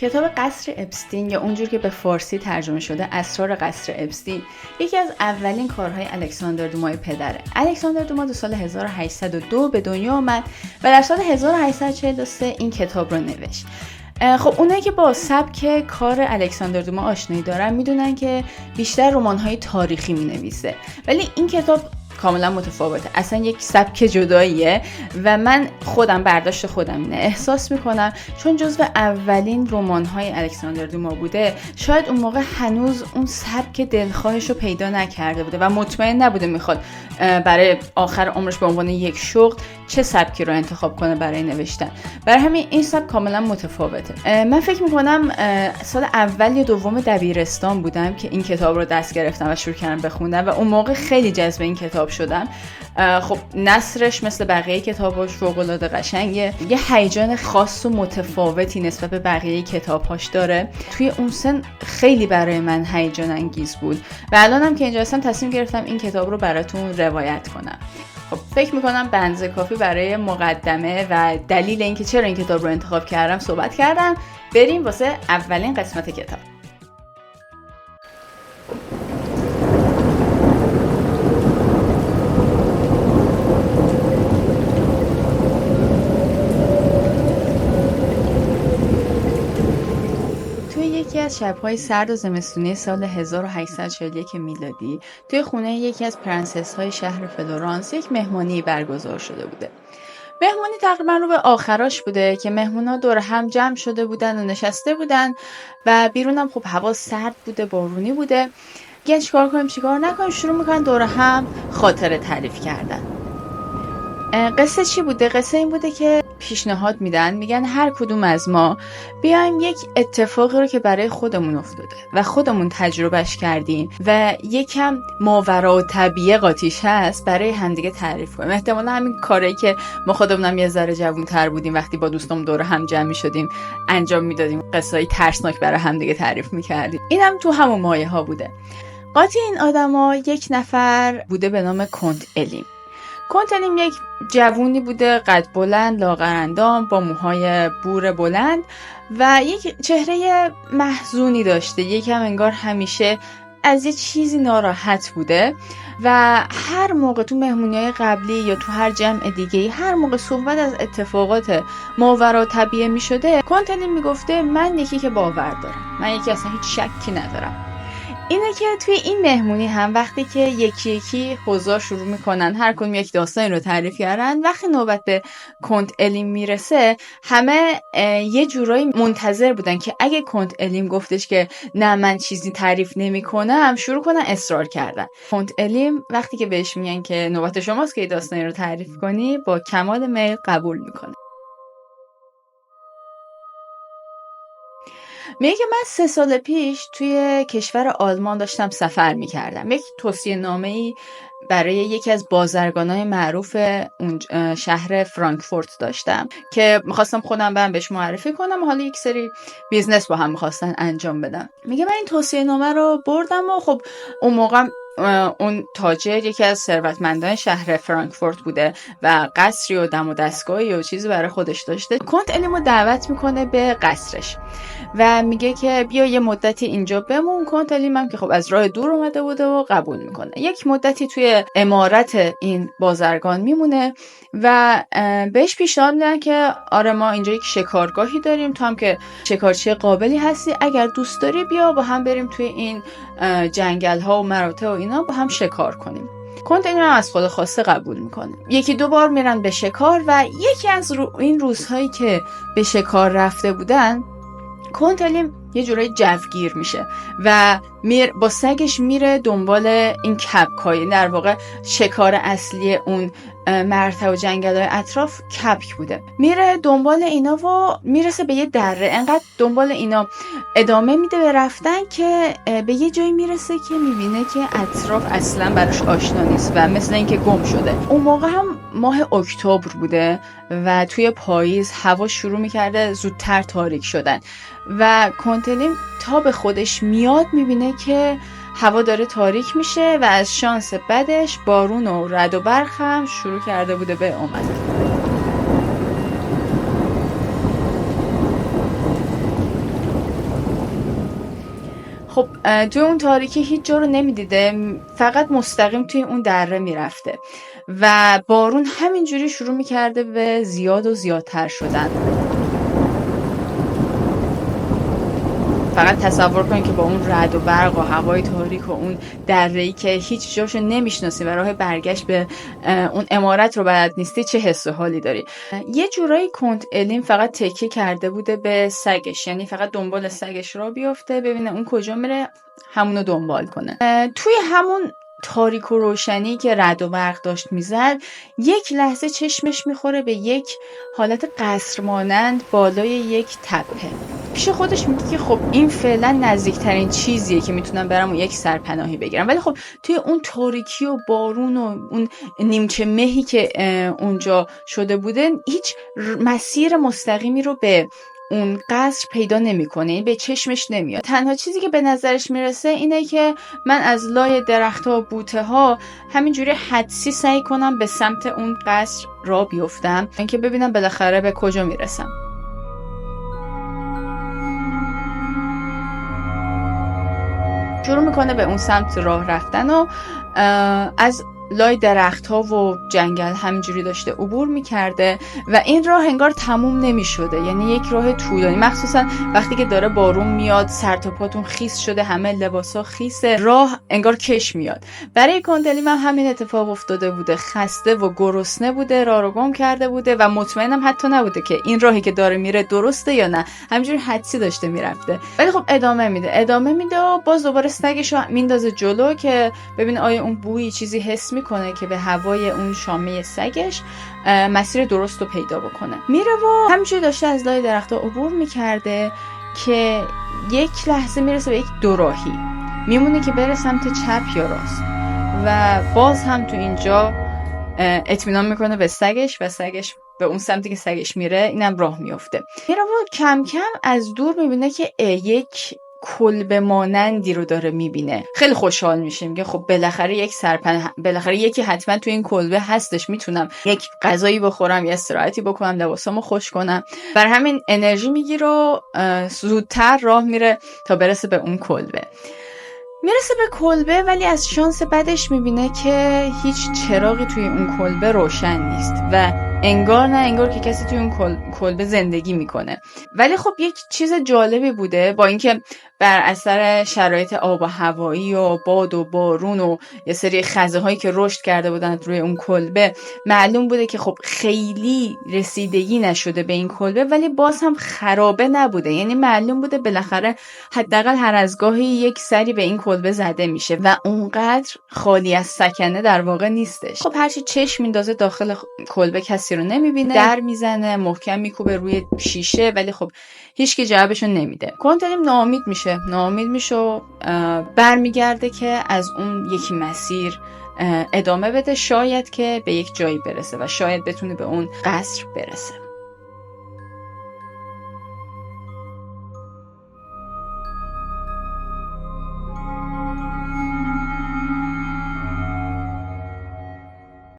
کتاب قصر اپستین یا اونجور که به فارسی ترجمه شده اسرار قصر اپستین یکی از اولین کارهای الکساندر دوما پدره. الکساندر دوما در سال 1802 به دنیا آمد و در سال 1843 این کتاب رو نوشت. خب اونایی که با سبک کار الکساندر دوما آشنایی دارن میدونن که بیشتر رمان‌های تاریخی مینویسه، ولی این کتاب کاملا متفاوته، اصلا یک سبک جداییه و من خودم برداشت خودم اینه احساس میکنم چون جزو اولین رمان‌های الکساندر دوما بوده شاید اون موقع هنوز اون سبک دلخواهش رو پیدا نکرده بوده و مطمئن نبوده میخواد برای آخر عمرش به عنوان یک شغل چه سبکی رو انتخاب کنه برای نوشتن. برای همین این سبک کاملا متفاوته. من فکر میکنم سال اول یا دوم دبیرستان بودم که این کتاب رو دست گرفتم و شروع کردم بخوندن و اون موقع خیلی جذب این کتاب شدم. خب نثرش مثل بقیه کتاباش فوق‌العاده قشنگه، یه هیجان خاص و متفاوتی نسبت به بقیه کتاباش داره. توی اون سن خیلی برای من هیجان انگیز بود و الانم که اینجا هستم تصمیم گرفتم این کتاب رو براتون روایت کنم. خب فکر میکنم به اندازه کافی برای مقدمه و دلیل اینکه چرا این کتاب رو انتخاب کردم صحبت کردم. بریم واسه اولین قسمت کتاب. یکی از شب‌های سرد و زمستونی سال 1841 میلادی توی خونه یکی از پرنسس‌های شهر فلورانس یک مهمانی برگزار شده بوده. مهمانی تقریبا رو به آخراش بوده که مهمونا دور هم جمع شده بودن و نشسته بودن و بیرونم خب هوا سرد بوده، بارونی بوده. میگن چیکار کنیم چیکار نکنیم، شروع میکنن دور هم خاطره تعریف کردن. قصه چی بوده؟ قصه این بوده که پیشنهاد میدن، میگن هر کدوم از ما بیایم یک اتفاقی رو که برای خودمون افتاده و خودمون تجربهش کردیم و یکم ماوراءالطبیعه قاطیش هست برای همدیگه تعریف کنیم. احتمالا همین کاری که ما خودمونم یه ذره جوان‌تر بودیم وقتی با دوستام دور هم جمع می‌شدیم انجام میدادیم، قصه‌ای ترسناک برای همدیگه تعریف می‌کردیم. اینم تو همون مایه ها بوده. قاطی این آدما یک نفر بوده به نام کنت الیم. کنت الیم یک جوونی بوده قد بلند، لاغرندام، با موهای بور بلند و یک چهره محزونی داشته، یکم انگار همیشه از یه چیزی ناراحت بوده و هر موقع تو مهمونی‌های قبلی یا تو هر جمع دیگه‌ای هر موقع صحبت از اتفاقات ماوراءالطبیعه می‌شده کنت الیم میگفته من یکی که باور دارم، من یکی اصلا هیچ شکی ندارم. اینه که توی این مهمونی هم وقتی که یکی یکی حضار شروع میکنن هر کدوم یک داستانی رو تعریف کردن، وقتی نوبت به کنت الیم میرسه همه یه جورایی منتظر بودن که اگه کنت الیم گفتش که نه من چیزی تعریف نمیکنم شروع کنن اصرار کردن. کنت الیم وقتی که بهش میگن که نوبت شماست که یه داستانی رو تعریف کنی با کمال میل قبول میکنه. میگه که من 3 سال پیش توی کشور آلمان داشتم سفر میکردم. یک توصیه نامه‌ای برای یکی از بازرگانای معروف اون شهر فرانکفورت داشتم که میخواستم خودم برم بهش معرفی کنم و حالا یک سری بیزنس با هم میخواستن انجام بدم. میگه من این توصیه نامه رو بردم و خب اون موقع اون تاجر یکی از ثروتمندان شهر فرانکفورت بوده و قصری و دم و دستگاهی و چیزی برای خودش داشته. کنت الیمو دعوت میکنه به قصرش و میگه که بیا یه مدتی اینجا بمون. کنت الیم هم که خب از راه دور اومده بوده و قبول میکنه. یک مدتی توی عمارت این بازرگان میمونه و بهش پیشنهاد میدن که آره ما اینجا یک شکارگاهی داریم، تو هم که شکارچی قابلی هستی اگر دوست داری بیا با هم بریم توی این جنگل ها و مراتع و اینا با هم شکار کنیم. کنت الیم هم از خود خواسته قبول میکنه. 1-2 بار میرن به شکار و یکی از این روزهایی که به شکار رفته بودن کنت الیم یه جورایی جوگیر میشه و با سگش میره دنبال این کپکای، در واقع شکار اصلی اون مرتع و جنگل‌های اطراف کپک بوده. میره دنبال اینا و میرسه به یه دره، انقدر دنبال اینا ادامه میده به رفتن که به یه جایی میرسه که میبینه که اطراف اصلا براش آشنا نیست و مثل اینکه گم شده. اون موقع هم ماه اکتبر بوده و توی پاییز هوا شروع میکرده زودتر تاریک شدن و کنت الیم تا به خودش میاد میبینه که هوا داره تاریک میشه و از شانس بدش بارون و رعد و برق هم شروع کرده بوده به اومدن. خب توی اون تاریکی هیچ جا رو نمیدیده، فقط مستقیم توی اون دره میرفته و بارون همینجوری شروع میکرده به زیاد و زیادتر شدن. فقط تصور کنید که با اون رعد و برق و هوای تاریک و اون دره‌ای که هیچ جاشو نمیشناسی و راه برگشت به اون عمارت رو بلد نیستی، چه حس و حالی داری. یه جورایی کنت الین فقط تکیه کرده بوده به سگش، یعنی فقط دنبال سگش را بیفته، ببینه اون کجا میره همونو دنبال کنه. توی همون تاریک و روشنی که رعد و برق داشت میزد، یک لحظه چشمش میخوره به یک حالت قصر مانند بالای یک تپه. پیش خودش میگه که خب این فعلا نزدیکترین چیزیه که میتونم برم و یک سرپناهی بگیرم، ولی خب توی اون تاریکی و بارون و اون نیمچه مهی که اونجا شده بوده، هیچ مسیر مستقیمی رو به اون قصر پیدا نمیکنه، به چشمش نمیاد. تنها چیزی که به نظرش میرسه اینه که من از لای درخت‌ها و بوته‌ها همینجوری حدسی سعی کنم به سمت اون قصر راه بیفتم، اینکه ببینم بالاخره به کجا میرسم. شروع میکنه به اون سمت راه رفتن و از لای درخت ها و جنگل همینجوری داشته عبور میکرده و این راه انگار تموم نمیشده، یعنی یک راه طولانی، مخصوصا وقتی که داره بارون میاد، سر تا پاتون خیس شده، همه لباسا خیسه، راه انگار کش میاد. برای کنت الین هم همین اتفاق افتاده بوده، خسته و گرسنه بوده، راه رو گم کرده بوده و مطمئنم حتی نبوده که این راهی که داره میره درسته یا نه، همینجوری حدسی داشته میرفته. ولی خب ادامه میده و باز دوباره سگش رو میندازه جلو که ببین آیا اون بوی چیزی حس میکنه که به هوای اون شامه سگش مسیر درست رو پیدا بکنه. میره و همینجوری داشته از لای درخت‌ها عبور میکرده که یک لحظه میرسه به یک دوراهی، میمونه که بره سمت چپ یا راست و باز هم تو اینجا اطمینان میکنه به سگش و سگش به اون سمتی که سگش میره اینم راه میفته. میره و کم کم از دور میبینه که یک کلبه مانندی رو داره میبینه. خیلی خوشحال میشه، میگه خب بالاخره یکی حتما تو این کلبه هستش، میتونم یک غذایی بخورم، یه استراحتی بکنم، لباسامو خوش کنم. بر همین انرژی میگیره و زودتر راه میره تا برسه به اون کلبه. میرسه به کلبه ولی از شانس بدش میبینه که هیچ چراغی توی اون کلبه روشن نیست و انگار که کسی توی اون کلبه زندگی میکنه. ولی خب یک چیز جالبی بوده، با اینکه بر اثر شرایط آب و هوایی و باد و بارون و یه سری خزه هایی که رشد کرده بودن روی اون کلبه، معلوم بوده که خب خیلی رسیدگی نشده به این کلبه، ولی باز هم خرابه نبوده، یعنی معلوم بوده بالاخره حداقل هر از گاهی یک سری به این کلبه زده میشه و اونقدر خالی از سکنه در واقع نیستش. خب هرچی چشم میندازه داخل کلبه کسی رو نمیبینه، در میزنه، محکم میکوبه روی شیشه، ولی خب هیچکی جوابشو نمیده. کنت الین ناامید میشه و برمیگرده که از اون یکی مسیر ادامه بده، شاید که به یک جایی برسه و شاید بتونه به اون قصر برسه.